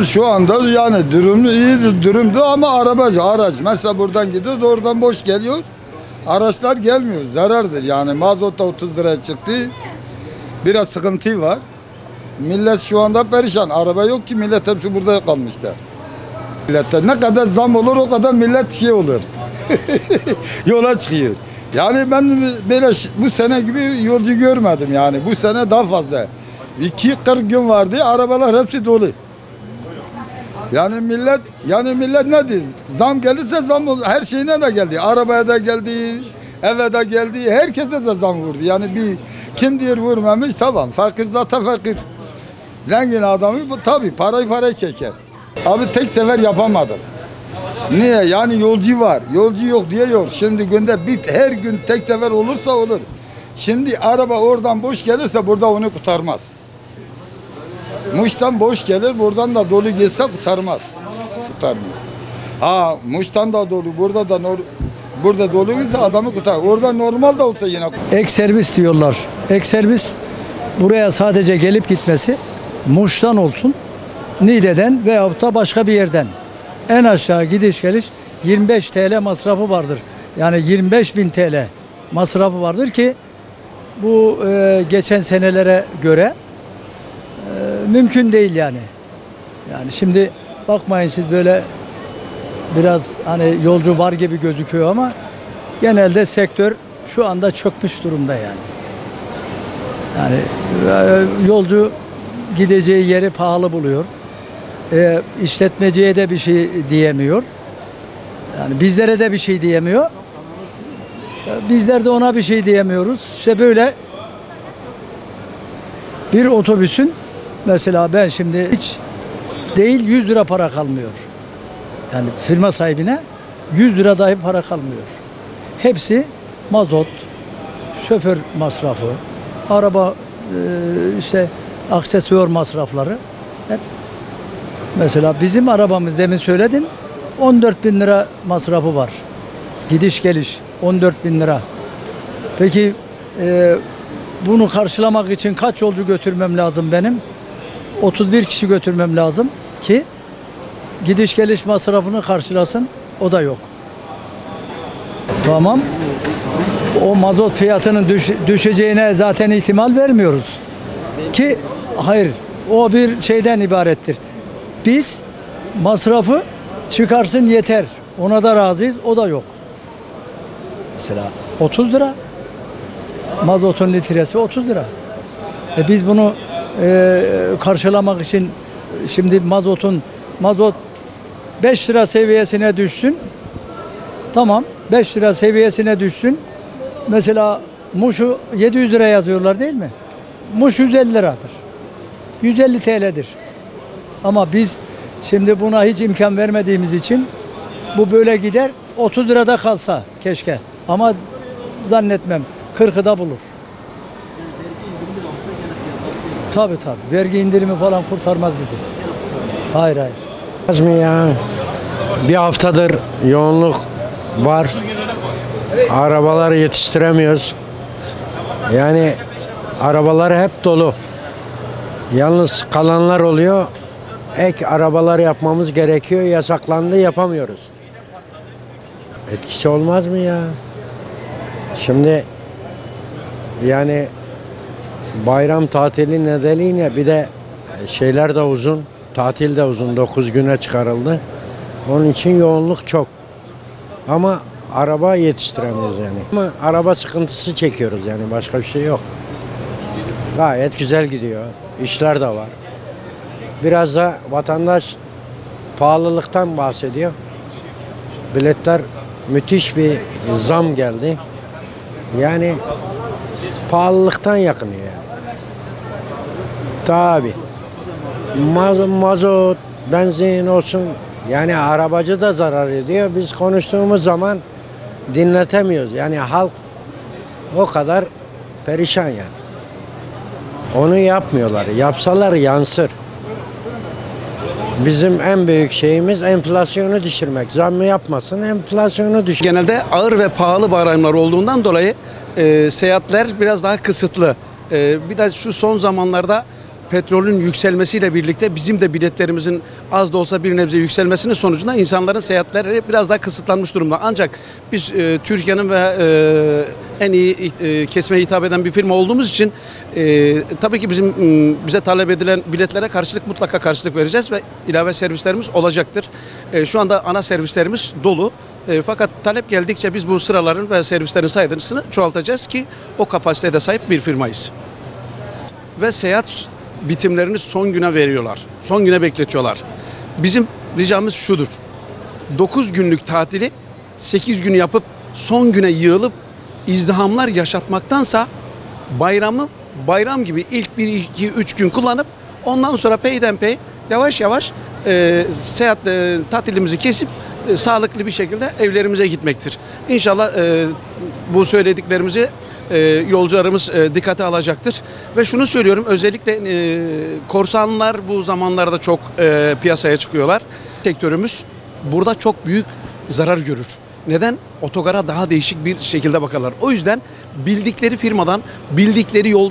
Durumumuz şu anda yani durum iyi durumdu ama araç mesela buradan gidiyor oradan boş geliyor. Araçlar gelmiyor. Zarardır yani. Mazot da 30 liraya çıktı. Biraz sıkıntı var. Millet şu anda perişan. Araba yok ki millet hepsi burada kalmışlar. Millete ne kadar zam olur o kadar millet şey olur. Yola çıkıyor. Yani ben böyle bu sene gibi yolcu görmedim yani. Bu sene daha fazla. 2-40 gün vardı. Arabalar hepsi dolu. Yani millet ne diyor? Zam gelirse zam olur. Her şeyine de geldi. Arabaya da geldi, eve de geldi. Herkese de zam vurdu. Yani kim diyor vurmamış tamam. Fakir zaten fakir. Zengin adamı tabii parayı çeker. Abi tek sefer yapamadık. Niye? Yani yolcu var. Yolcu yok diye yok. Şimdi günde her gün tek sefer olursa olur. Şimdi araba oradan boş gelirse burada onu kurtarmaz. Muş'tan boş gelir, buradan da dolu geçse kurtarmaz. Kurtarmıyor. Ha Muş'tan da dolu, burada doluysa adamı kurtar. Orada normal de olsa yine. Ek servis diyorlar. Ek servis buraya sadece gelip gitmesi Muş'tan olsun, Niğde'den veyahut da başka bir yerden. En aşağı gidiş geliş 25 TL masrafı vardır. Yani 25.000 TL masrafı vardır ki bu geçen senelere göre mümkün değil yani. Yani şimdi bakmayın siz böyle biraz hani yolcu var gibi gözüküyor ama genelde sektör şu anda çökmüş durumda yani. Yani yolcu gideceği yeri pahalı buluyor. İşletmeciye de bir şey diyemiyor. Yani bizlere de bir şey diyemiyor. Bizler de ona bir şey diyemiyoruz. İşte böyle bir otobüsün mesela ben şimdi hiç değil 100 lira para kalmıyor. Yani firma sahibine 100 lira dahi para kalmıyor. Hepsi mazot, şoför masrafı, araba işte aksesuar masrafları. Hep. Mesela bizim arabamız demin söyledim 14.000 lira masrafı var. Gidiş geliş 14.000 lira. Peki bunu karşılamak için kaç yolcu götürmem lazım benim? 31 kişi götürmem lazım ki gidiş geliş masrafını karşılasın. O da yok. Tamam. O mazot fiyatının düşeceğine zaten ihtimal vermiyoruz. Ki hayır o bir şeyden ibarettir. Biz masrafı çıkarsın yeter. Ona da razıyız. O da yok. Mesela 30 lira. Mazotun litresi 30 lira. Biz bunu karşılamak için şimdi mazot 5 lira seviyesine düşsün. Tamam 5 lira seviyesine düşsün. Mesela Muş'u 700 lira yazıyorlar değil mi? Muş 150 liradır. 150 TL'dir. Ama biz şimdi buna hiç imkan vermediğimiz için bu böyle gider 30 lirada kalsa keşke. Ama zannetmem 40'ı da bulur. Tabii. Vergi indirimi falan kurtarmaz bizi. Hayır. Az mı ya? Bir haftadır yoğunluk var. Arabaları yetiştiremiyoruz. Yani arabalar hep dolu. Yalnız kalanlar oluyor. Ek arabalar yapmamız gerekiyor. Yasaklandı yapamıyoruz. Etkisi olmaz mı ya? Şimdi yani bayram tatili nedeniyle bir de şeyler de uzun. Tatil de uzun. 9 güne çıkarıldı. Onun için yoğunluk çok. Ama araba yetiştiremiyoruz yani. Ama araba sıkıntısı çekiyoruz yani. Başka bir şey yok. Gayet güzel gidiyor. İşler de var. Biraz da vatandaş pahalılıktan bahsediyor. Biletler müthiş bir zam geldi. Yani pahalılıktan yakınıyor yani. Tabii. Mazot, benzin olsun. Yani arabacı da zarar ediyor. Biz konuştuğumuz zaman dinletemiyoruz. Yani halk o kadar perişan yani. Onu yapmıyorlar. Yapsalar yansır. Bizim en büyük şeyimiz enflasyonu düşürmek. Zammı yapmasın, enflasyonu düşür. Genelde ağır ve pahalı bayramlar olduğundan dolayı seyahatler biraz daha kısıtlı. Bir de şu son zamanlarda petrolün yükselmesiyle birlikte bizim de biletlerimizin az da olsa bir nebze yükselmesinin sonucunda insanların seyahatleri biraz daha kısıtlanmış durumda. Ancak biz Türkiye'nin ve en iyi kesmeye hitap eden bir firma olduğumuz için tabii ki bize talep edilen biletlere mutlaka karşılık vereceğiz ve ilave servislerimiz olacaktır. Şu anda ana servislerimiz dolu. Fakat talep geldikçe biz bu sıraların ve servislerin sayısını çoğaltacağız ki o kapasitede sahip bir firmayız. Ve seyahat bitimlerini son güne veriyorlar. Son güne bekletiyorlar. Bizim ricamız şudur. 9 günlük tatili 8 gün yapıp son güne yığılıp izdihamlar yaşatmaktansa bayram gibi ilk 1, 2, 3 gün kullanıp ondan sonra peydenpey yavaş yavaş seyahat tatilimizi kesip sağlıklı bir şekilde evlerimize gitmektir. İnşallah bu söylediklerimizi yolcularımız dikkate alacaktır. Ve şunu söylüyorum, özellikle korsanlar bu zamanlarda çok piyasaya çıkıyorlar. Sektörümüz burada çok büyük zarar görür. Neden? Otogara daha değişik bir şekilde bakarlar. O yüzden bildikleri firmadan, bildikleri yol